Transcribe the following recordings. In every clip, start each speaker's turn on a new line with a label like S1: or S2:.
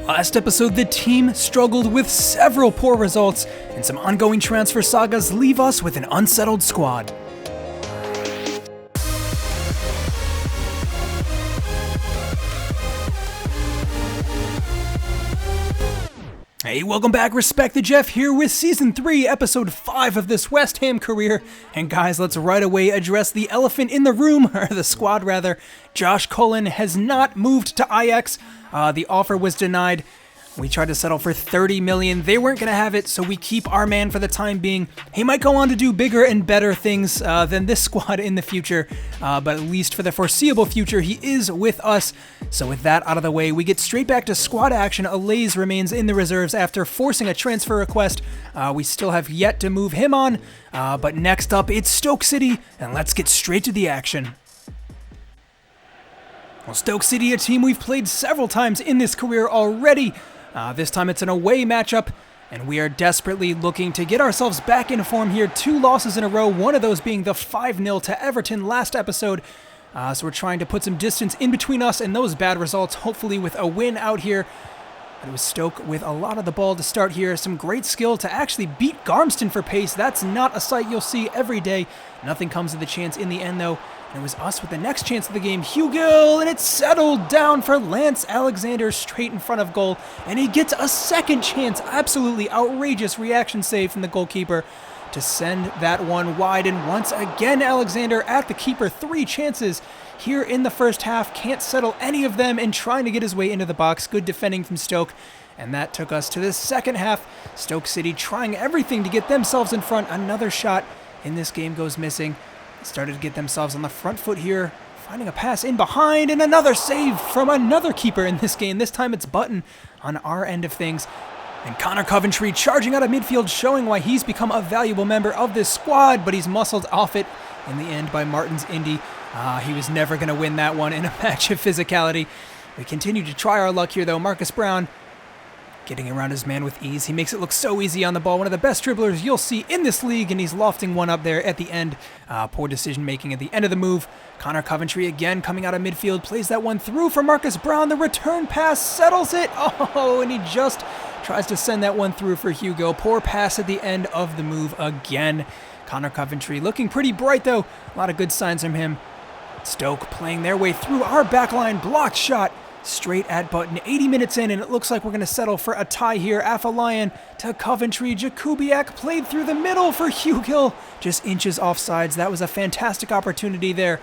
S1: Last episode, the team struggled with several poor results, and some ongoing transfer sagas leave us with an unsettled squad. Hey, welcome back, Respect the Jeff here with Season 3, Episode 5 of this West Ham career. And guys, let's right away address the elephant in the room, or the squad rather. Josh Cullen has not moved to Ajax. The offer was denied. We tried to settle for $30 million. They weren't going to have it, so we keep our man for the time being. He might go on to do bigger and better things than this squad in the future, but at least for the foreseeable future, he is with us. So with that out of the way, we get straight back to squad action. Alays remains in the reserves after forcing a transfer request. We still have yet to move him on, but next up, it's Stoke City, and let's get straight to the action. Well, Stoke City, a team we've played several times in this career already. This time it's an away matchup, and we are desperately looking to get ourselves back in form here. 2 losses in a row, one of those being the 5-0 to Everton last episode. So we're trying to put some distance in between us and those bad results, hopefully with a win out here. But it was Stoke with a lot of the ball to start here. Some great skill to actually beat Garmston for pace. That's not a sight you'll see every day. Nothing comes of the chance in the end, though. And it was us with the next chance of the game, Hugill, and it's settled down for Lance Alexander straight in front of goal. And he gets a second chance. Absolutely outrageous reaction save from the goalkeeper to send that one wide. And once again, Alexander at the keeper. 3 chances here in the first half. Can't settle any of them and trying to get his way into the box. Good defending from Stoke. And that took us to the second half. Stoke City trying everything to get themselves in front. Another shot in this game goes missing. Started to get themselves on the front foot here. Finding a pass in behind and another save from another keeper in this game. This time it's Button on our end of things. And Connor Coventry charging out of midfield, showing why he's become a valuable member of this squad, but he's muscled off it in the end by Martin's Indy. He was never going to win that one in a match of physicality. We continue to try our luck here, though. Marcus Brown getting around his man with ease. He makes it look so easy on the ball. One of the best dribblers you'll see in this league, and he's lofting one up there at the end. Poor decision-making at the end of the move. Connor Coventry again coming out of midfield, plays that one through for Marcus Brown. The return pass settles it. Oh, and he just tries to send that one through for Hugo. Poor pass at the end of the move again. Connor Coventry looking pretty bright, though. A lot of good signs from him. Stoke playing their way through our backline. Blocked shot straight at Button. 80 minutes in, and it looks like we're going to settle for a tie here. Afolayan to Coventry. Jakubiak played through the middle for Hugill. Just inches offsides. That was a fantastic opportunity there,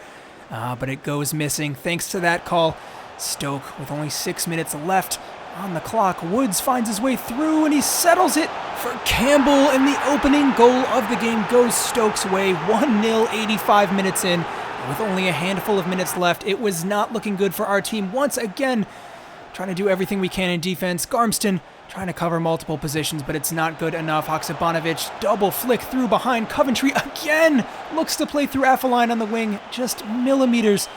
S1: but it goes missing thanks to that call. Stoke with only 6 minutes left on the clock. Woods finds his way through, and he settles it for Campbell, and the opening goal of the game goes Stoke's way. 1-0, 85 minutes in. With only a handful of minutes left, it was not looking good for our team. Once again, trying to do everything we can in defense. Garmston trying to cover multiple positions, but it's not good enough. Haksabanovic double flick through behind Coventry again. Looks to play through Afolayan on the wing. Just millimeters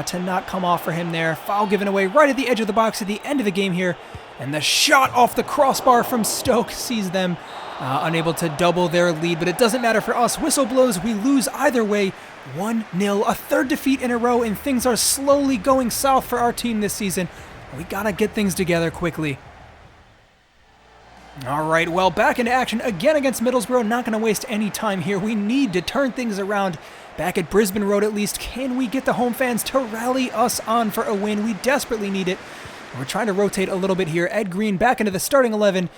S1: to not come off for him there. Foul given away right at the edge of the box at the end of the game here. And the shot off the crossbar from Stoke sees them unable to double their lead, but it doesn't matter for us. Whistle blows, we lose either way. 1-0, a third defeat in a row, and things are slowly going south for our team this season. We gotta get things together quickly. All right, well, back into action again against Middlesbrough. Not gonna waste any time here. We need to turn things around. Back at Brisbane Road at least, can we get the home fans to rally us on for a win? We desperately need it. We're trying to rotate a little bit here. Ed Green back into the starting 11.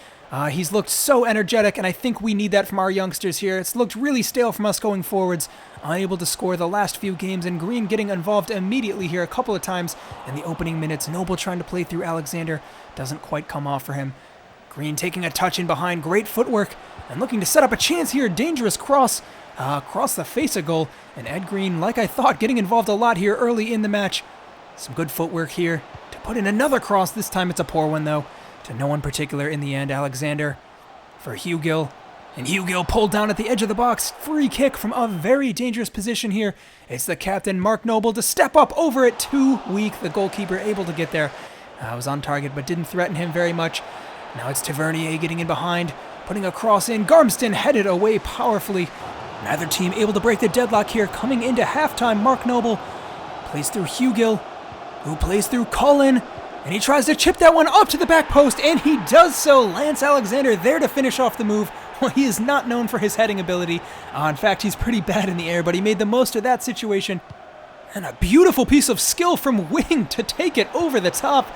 S1: He's looked so energetic, and I think we need that from our youngsters here. It's looked really stale from us going forwards. Unable to score the last few games, and Green getting involved immediately here a couple of times in the opening minutes. Noble trying to play through Alexander. Doesn't quite come off for him. Green taking a touch in behind. Great footwork, and looking to set up a chance here. Dangerous cross across the face of goal. And Ed Green, like I thought, getting involved a lot here early in the match. Some good footwork here to put in another cross. This time it's a poor one, though. To no one particular in the end. Alexander for Hugill. And Hugill pulled down at the edge of the box. Free kick from a very dangerous position here. It's the captain, Mark Noble, to step up over it. Too weak. The goalkeeper able to get there. Was on target, but didn't threaten him very much. Now it's Tavernier getting in behind. Putting a cross in. Garmston headed away powerfully. Neither team able to break the deadlock here. Coming into halftime, Mark Noble plays through Hugill, who plays through Cullen. And he tries to chip that one up to the back post, and he does so. Lance Alexander there to finish off the move. Well, he is not known for his heading ability. In fact, he's pretty bad in the air, but he made the most of that situation. And a beautiful piece of skill from Wing to take it over the top.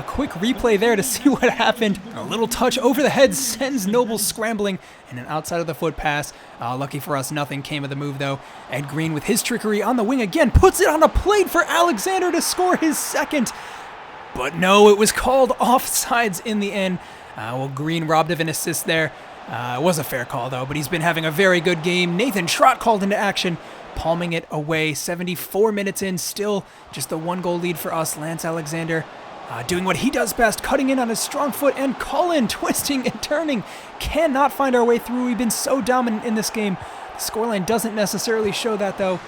S1: Quick replay there to see what happened. A little touch over the head sends Noble scrambling, and an outside of the foot pass. Lucky for us, nothing came of the move though. Ed Green with his trickery on the wing again, puts it on a plate for Alexander to score his second. But no, it was called offsides in the end. Well, Green robbed of an assist there. It was a fair call though, but he's been having a very good game. Nathan Trott called into action, palming it away. 74 minutes in, still just the 1-goal lead for us. Lance Alexander doing what he does best, cutting in on his strong foot, and Cullen twisting and turning. Cannot find our way through. We've been so dominant in this game. The scoreline doesn't necessarily show that though.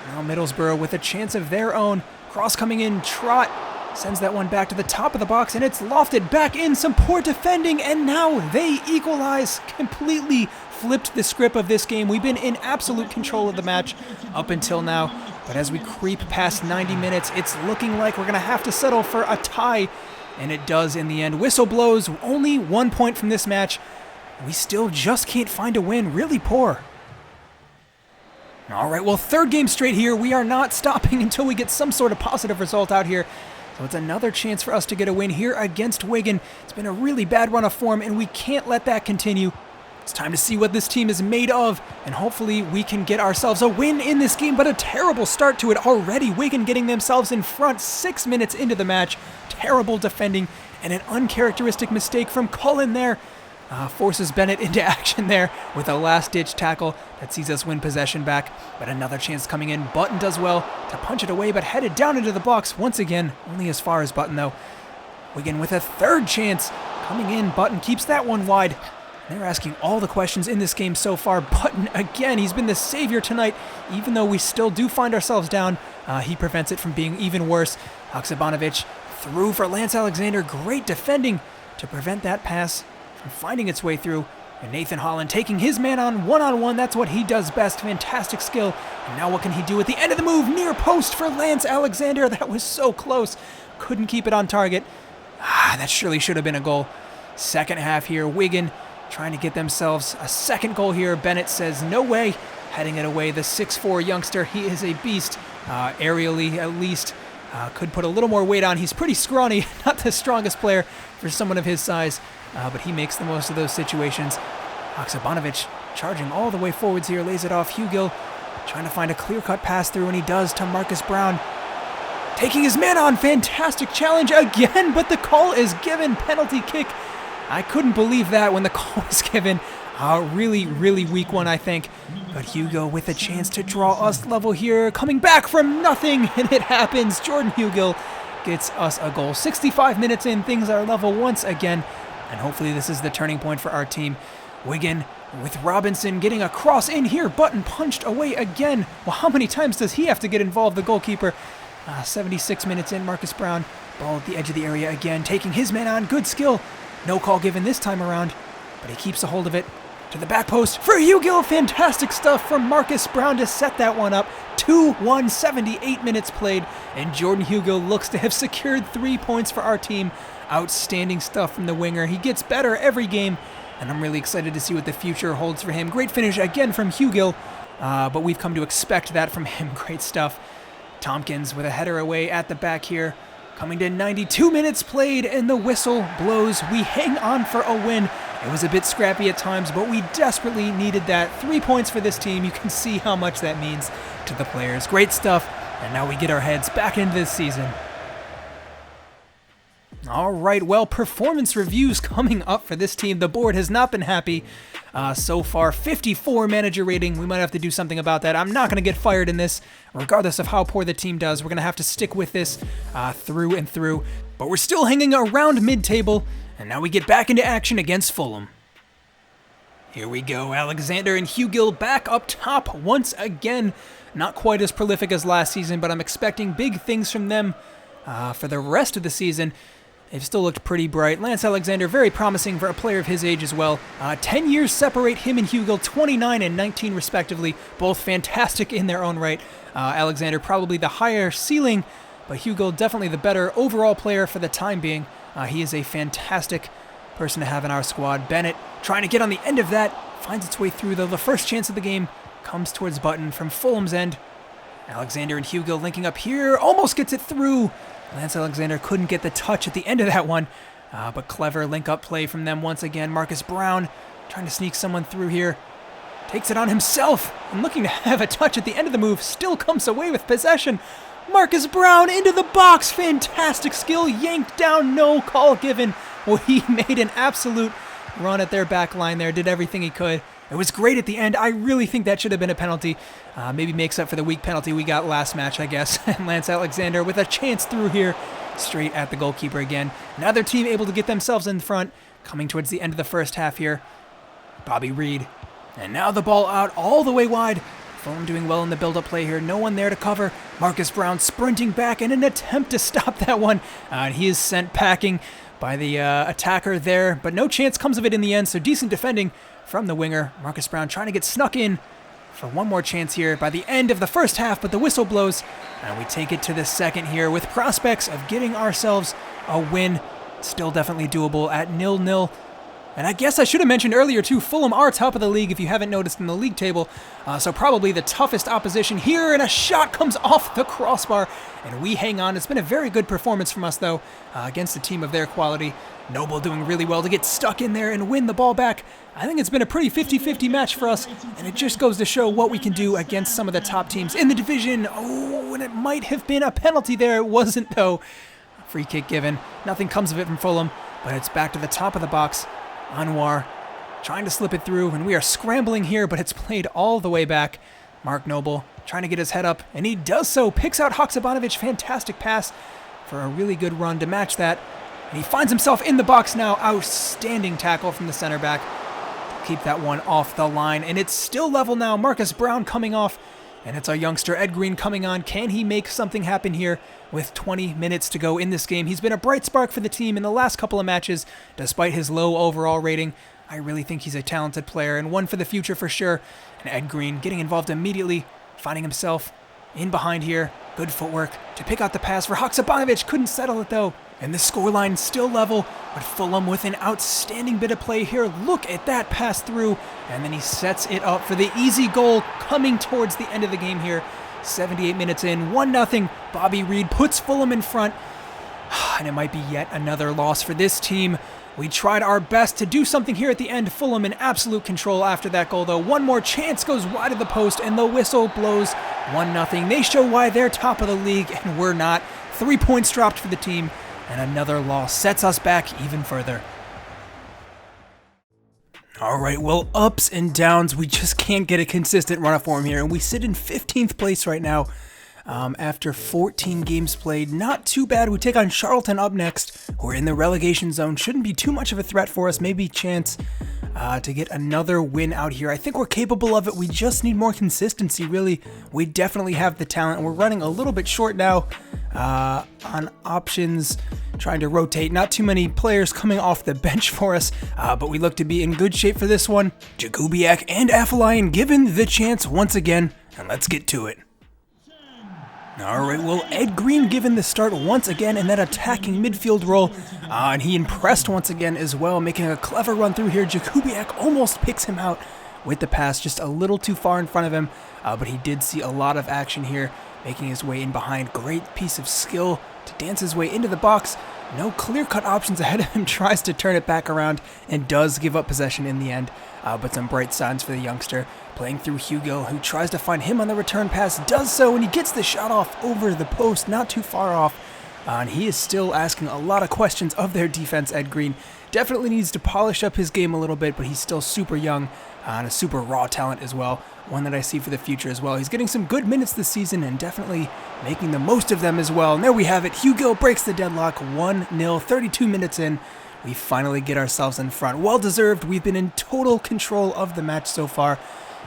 S1: Now Middlesbrough with a chance of their own. Cross coming in, Trott sends that one back to the top of the box, and it's lofted back in. Some poor defending, and now they equalize. Completely flipped the script of this game. We've been in absolute control of the match up until now, but as we creep past 90 minutes, it's looking like we're going to have to settle for a tie, and it does in the end. Whistle blows, only 1 point from this match. We still just can't find a win. Really poor. All right, well, third game straight here. We are not stopping until we get some sort of positive result out here. So it's another chance for us to get a win here against Wigan. It's been a really bad run of form, and we can't let that continue. It's time to see what this team is made of, and hopefully we can get ourselves a win in this game, but a terrible start to it already. Wigan getting themselves in front 6 minutes into the match. Terrible defending, and an uncharacteristic mistake from Cullen there. Forces Bennett into action there with a last-ditch tackle that sees us win possession back. But another chance coming in. Button does well to punch it away, but headed down into the box once again. Only as far as Button, though. Wigan with a third chance coming in. Button keeps that one wide. They're asking all the questions in this game so far. Button, again, he's been the savior tonight. Even though we still do find ourselves down, he prevents it from being even worse. Haksabanovic through for Lance Alexander. Great defending to prevent that pass from finding its way through. And Nathan Holland taking his man on one-on-one. That's what he does best. Fantastic skill. And now what can he do at the end of the move? Near post for Lance Alexander. That was so close. Couldn't keep it on target. That surely should have been a goal. Second half here. Wigan trying to get themselves a second goal here. Bennett says no way. Heading it away. The 6'4 youngster. He is a beast. Aerially, at least. Could put a little more weight on. He's pretty scrawny. Not the strongest player for someone of his size. But he makes the most of those situations. Haksabanovic charging all the way forwards here, lays it off. Hugill trying to find a clear-cut pass through, and he does to Marcus Brown. Taking his man on, fantastic challenge again, but the call is given. Penalty kick. I couldn't believe that when the call was given. Really, really weak one, I think. But Hugo with a chance to draw us level here, coming back from nothing, and it happens. Jordan Hugill gets us a goal. 65 minutes in, things are level once again. And hopefully this is the turning point for our team. Wigan with Robinson getting a cross in here. Button punched away again. Well, how many times does he have to get involved, the goalkeeper? 76 minutes in, Marcus Brown. Ball at the edge of the area again, taking his man on. Good skill. No call given this time around, but he keeps a hold of it. To the back post for Hugill. Fantastic stuff from Marcus Brown to set that one up. 2-1, 78 minutes played, and Jordan Hugill looks to have secured 3 points for our team. Outstanding stuff from the winger. He gets better every game, and I'm really excited to see what the future holds for him. Great finish again from Hugill, but we've come to expect that from him. Great stuff. Tompkins with a header away at the back here. Coming to 92 minutes played, and the whistle blows. We hang on for a win. It was a bit scrappy at times, but we desperately needed that. 3 points for this team. You can see how much that means to the players. Great stuff, and now we get our heads back into this season. All right, well, performance reviews coming up for this team. The board has not been happy so far. 54 manager rating. We might have to do something about that. I'm not going to get fired in this, regardless of how poor the team does. We're going to have to stick with this through and through. But we're still hanging around mid-table, and now we get back into action against Fulham. Here we go. Alexander and Hugill back up top once again. Not quite as prolific as last season, but I'm expecting big things from them for the rest of the season. They've still looked pretty bright. Lance Alexander, very promising for a player of his age as well. 10 years separate him and Hugill, 29 and 19 respectively. Both fantastic in their own right. Alexander probably the higher ceiling, but Hugo definitely the better overall player for the time being. He is a fantastic person to have in our squad. Bennett trying to get on the end of that, finds its way through though. The first chance of the game comes towards Button from Fulham's end. Alexander and Hugo linking up here, almost gets it through. Lance Alexander couldn't get the touch at the end of that one, but clever link-up play from them once again. Marcus Brown trying to sneak someone through here. Takes it on himself and looking to have a touch at the end of the move. Still comes away with possession. Marcus Brown into the box. Fantastic skill. Yanked down. No call given. Well, he made an absolute run at their back line there. Did everything he could. It was great at the end. I really think that should have been a penalty. Maybe makes up for the weak penalty we got last match, I guess. And Lance Alexander with a chance through here. Straight at the goalkeeper again. Another team able to get themselves in front. Coming towards the end of the first half here. Bobby Reed. And now the ball out all the way wide. Fulham doing well in the build-up play here. No one there to cover. Marcus Brown sprinting back in an attempt to stop that one. And he is sent packing by the attacker there. But no chance comes of it in the end. So decent defending from the winger. Marcus Brown trying to get snuck in for one more chance here by the end of the first half. But the whistle blows. And we take it to the second here with prospects of getting ourselves a win. Still definitely doable at 0-0. And I guess I should have mentioned earlier, too, Fulham are top of the league, if you haven't noticed in the league table. So probably the toughest opposition here, and a shot comes off the crossbar, and we hang on. It's been a very good performance from us, though, against a team of their quality. Noble doing really well to get stuck in there and win the ball back. I think it's been a pretty 50-50 match for us, and it just goes to show what we can do against some of the top teams in the division. Oh, and it might have been a penalty there. It wasn't, though. Free kick given. Nothing comes of it from Fulham, but it's back to the top of the box. Anwar trying to slip it through, and we are scrambling here, but it's played all the way back. Mark Noble trying to get his head up, and he does so. Picks out Haksabanovic. Fantastic pass for a really good run to match that. And he finds himself in the box now. Outstanding tackle from the center back to keep that one off the line. And it's still level now. Marcus Brown coming off, and it's our youngster Ed Green coming on. Can he make something happen here with 20 minutes to go in this game? He's been a bright spark for the team in the last couple of matches, despite his low overall rating. I really think he's a talented player and one for the future for sure. And Ed Green getting involved immediately, finding himself in behind here. Good footwork to pick out the pass for Haksabanovic. Couldn't settle it though. And the scoreline still level, but Fulham with an outstanding bit of play here. Look at that pass through, and then he sets it up for the easy goal coming towards the end of the game here. 78 minutes in, 1-0. Bobby Reed puts Fulham in front, and it might be yet another loss for this team. We tried our best to do something here at the end. Fulham in absolute control after that goal, though. One more chance goes wide of the post, and the whistle blows. 1-0. They show why they're top of the league, and we're not. 3 points dropped for the team, and another loss sets us back even further. All right, well, ups and downs. We just can't get a consistent run of form here, and we sit in 15th place right now after 14 games played. Not too bad. We take on Charlton up next. We're in the relegation zone. Shouldn't be too much of a threat for us. Maybe chance to get another win out here. I think we're capable of it. We just need more consistency, really. We definitely have the talent, and we're running a little bit short now on options, trying to rotate. Not too many players coming off the bench for us, but we look to be in good shape for this one. Jakubiak and Afolayan given the chance once again, and let's get to it. All right, well, Ed Green given the start once again in that attacking midfield role, and he impressed once again as well, making a clever run through here. Jakubiak almost picks him out with the pass, just a little too far in front of him, but he did see a lot of action here, making his way in behind. Great piece of skill to dance his way into the box. No clear-cut options ahead of him, tries to turn it back around, and does give up possession in the end, but some bright signs for the youngster. Playing through Hugo, who tries to find him on the return pass, does so, and he gets the shot off over the post, not too far off. And he is still asking a lot of questions of their defense, Ed Green. Definitely needs to polish up his game a little bit, but he's still super young and a super raw talent as well. One that I see for the future as well. He's getting some good minutes this season and definitely making the most of them as well. And there we have it. Hugo breaks the deadlock, 1-0, 32 minutes in. We finally get ourselves in front. Well deserved. We've been in total control of the match so far.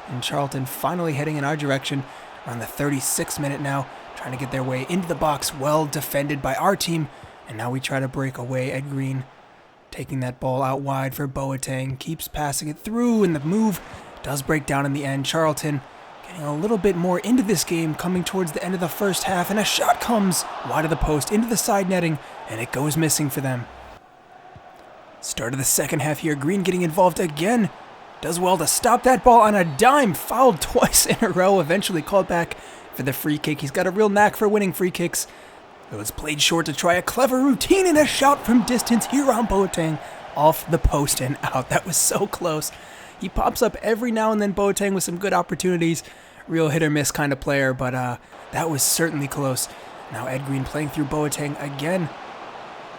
S1: And Charlton finally heading in our direction around the 36th minute now, trying to get their way into the box, well defended by our team. And now we try to break away. Ed Green taking that ball out wide for Boateng, keeps passing it through, and the move does break down in the end. Charlton getting a little bit more into this game, coming towards the end of the first half, and a shot comes wide of the post into the side netting, and it goes missing for them. Start of the second half here, Green getting involved again. Does well to stop that ball on a dime, fouled twice in a row, eventually called back for the free kick. He's got a real knack for winning free kicks. It was played short to try a clever routine and a shot from distance here on Boateng, off the post and out. That was so close. He pops up every now and then, Boateng, with some good opportunities. Real hit or miss kind of player, but that was certainly close. Now Ed Green playing through Boateng again.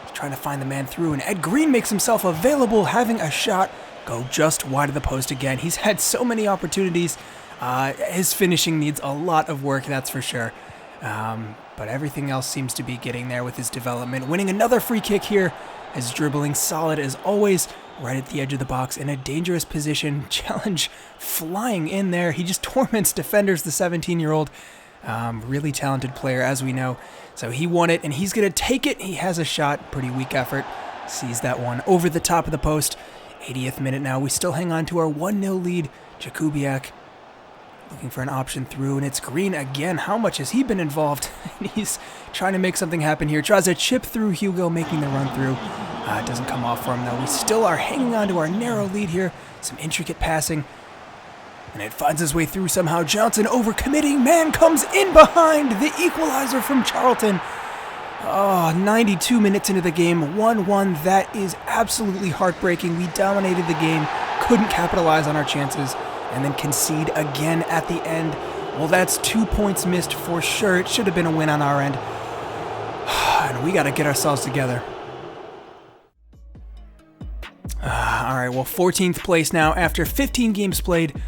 S1: He's trying to find the man through, and Ed Green makes himself available, having a shot go just wide of the post again. He's had so many opportunities. His finishing needs a lot of work, that's for sure. But everything else seems to be getting there with his development. Winning another free kick here. His dribbling solid as always, right at the edge of the box in a dangerous position. Challenge flying in there. He just torments defenders, the 17-year-old. Really talented player, as we know. So he won it, and he's going to take it. He has a shot. Pretty weak effort. Sees that one over the top of the post. 80th minute now. We still hang on to our 1-0 lead. Jakubiak looking for an option through, and it's Green again. How much has he been involved? He's trying to make something happen here. Tries a chip through Hugo, making the run through. It doesn't come off for him, though. We still are hanging on to our narrow lead here. Some intricate passing. And it finds its way through somehow. Johnson overcommitting. Man comes in behind. The equalizer from Charlton. 92 minutes into the game, 1-1. That is absolutely heartbreaking. We dominated the game, couldn't capitalize on our chances, and then concede again at the end. Well, that's 2 points missed for sure. It should have been a win on our end. And we got to get ourselves together. All right, well, 14th place now after 15 games played.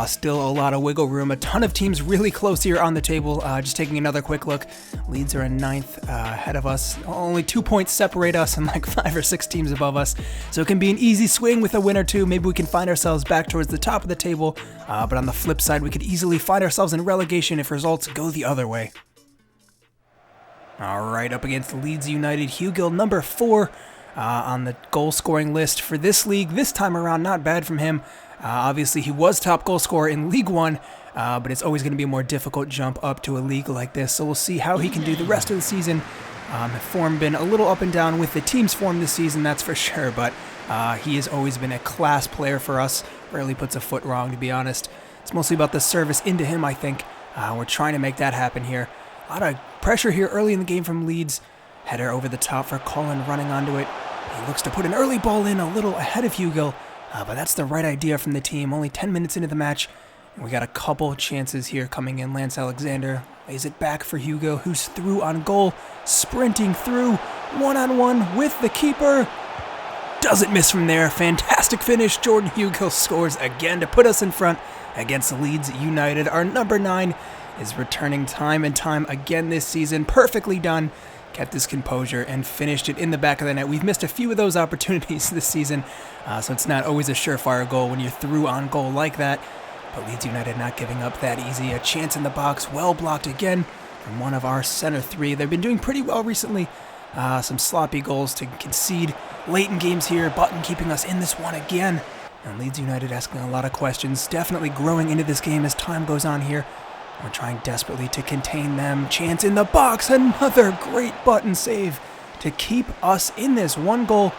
S1: Still a lot of wiggle room. A ton of teams really close here on the table. Just taking another quick look. Leeds are in 9th ahead of us. Only 2 points separate us and like 5 or 6 teams above us. So it can be an easy swing with a win or two. Maybe we can find ourselves back towards the top of the table. But on the flip side, we could easily find ourselves in relegation if results go the other way. All right, up against Leeds United. Hugo, number 4. On the goal-scoring list for this league. This time around, not bad from him. Obviously, he was top goal scorer in League One, but it's always going to be a more difficult jump up to a league like this. So we'll see how he can do the rest of the season. Form been a little up and down with the team's form this season, that's for sure. But he has always been a class player for us. Rarely puts a foot wrong, to be honest. It's mostly about the service into him, I think. We're trying to make that happen here. A lot of pressure here early in the game from Leeds. Header over the top for Colin, running onto it. He looks to put an early ball in, a little ahead of Hugo, but that's the right idea from the team. Only 10 minutes into the match, and we got a couple chances here coming in. Lance Alexander lays it back for Hugo, who's through on goal, sprinting through, one-on-one with the keeper. Doesn't miss from there. Fantastic finish. Jordan Hugo scores again to put us in front against Leeds United. Our number 9 is returning time and time again this season. Perfectly done. Kept his composure and finished it in the back of the net. We've missed a few of those opportunities this season, so it's not always a surefire goal when you're through on goal like that. But Leeds United not giving up that easy. A chance in the box, well blocked again from one of our center 3. They've been doing pretty well recently. Some sloppy goals to concede late in games here. Button keeping us in this one again. And Leeds United asking a lot of questions. Definitely growing into this game as time goes on here. We're trying desperately to contain them. Chance in the box. Another great Button save to keep us in this. One goal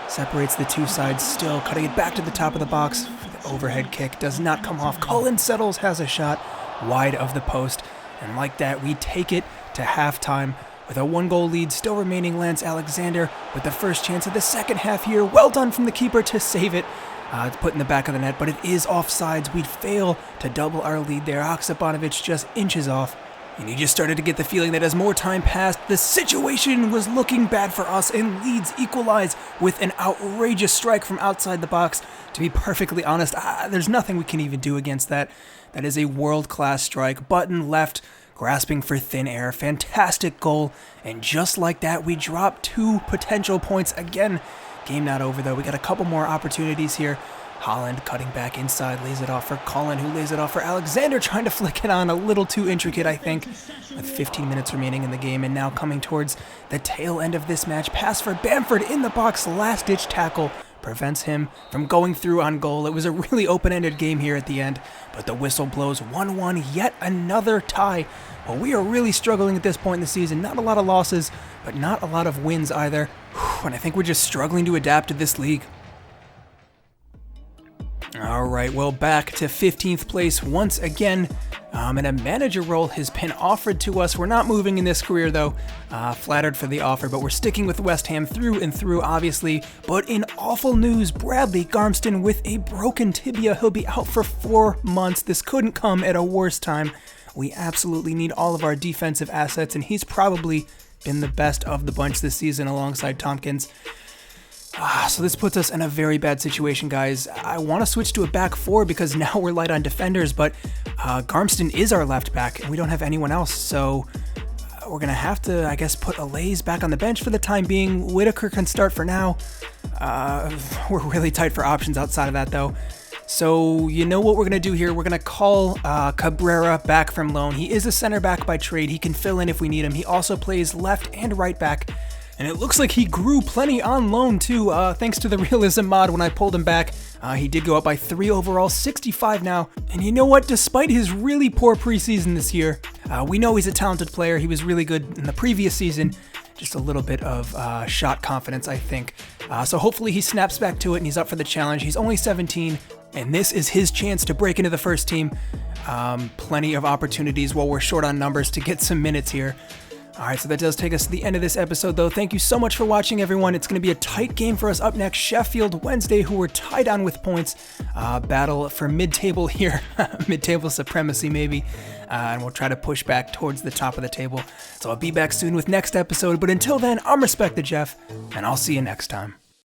S1: separates the two sides still. Cutting it back to the top of the box. The overhead kick does not come off. Colin Settles has a shot wide of the post. And like that, we take it to halftime with a 1-goal lead still remaining. Lance Alexander with the first chance of the second half here. Well done from the keeper to save it. It's put in the back of the net, but it is offsides. We'd fail to double our lead there. Oksabanovic just inches off. And you just started to get the feeling that as more time passed, the situation was looking bad for us, and Leeds equalize with an outrageous strike from outside the box. To be perfectly honest, there's nothing we can even do against that. That is a world-class strike. Button left, grasping for thin air. Fantastic goal. And just like that, we drop 2 potential points again. Game not over, though. We got a couple more opportunities here. Holland cutting back inside, lays it off for Colin, who lays it off for Alexander, trying to flick it on. A little too intricate, I think, with 15 minutes remaining in the game. And now coming towards the tail end of this match, pass for Bamford in the box, last-ditch tackle prevents him from going through on goal. It was a really open-ended game here at the end, but the whistle blows 1-1, yet another tie. Well, we are really struggling at this point in the season. Not a lot of losses, but not a lot of wins either. And I think we're just struggling to adapt to this league. All right, well, back to 15th place once again. And a manager role has been offered to us. We're not moving in this career, though. Flattered for the offer, but we're sticking with West Ham through and through, obviously. But in awful news, Bradley Garmston with a broken tibia. He'll be out for 4 months. This couldn't come at a worse time. We absolutely need all of our defensive assets, and he's probably been the best of the bunch this season alongside Tompkins. So this puts us in a very bad situation, guys. I want to switch to a back four because now we're light on defenders, but Garmston is our left back, and we don't have anyone else, so we're going to have to, I guess, put Alays back on the bench for the time being. Whitaker can start for now. We're really tight for options outside of that, though. So you know what we're going to do here? We're going to call Cabrera back from loan. He is a center back by trade. He can fill in if we need him. He also plays left and right back. And it looks like he grew plenty on loan too, thanks to the realism mod when I pulled him back. He did go up by 3 overall, 65 now. And you know what? Despite his really poor preseason this year, we know he's a talented player. He was really good in the previous season. Just a little bit of shot confidence, I think. So hopefully he snaps back to it and he's up for the challenge. He's only 17, and this is his chance to break into the first team. Plenty of opportunities while we're short on numbers to get some minutes here. All right, so that does take us to the end of this episode, though. Thank you so much for watching, everyone. It's going to be a tight game for us up next. Sheffield Wednesday, who we're tied on with points. Battle for mid-table here. Mid-table supremacy, maybe. And we'll try to push back towards the top of the table. So I'll be back soon with next episode. But until then, I'm Respect the Jeff, and I'll see you next time.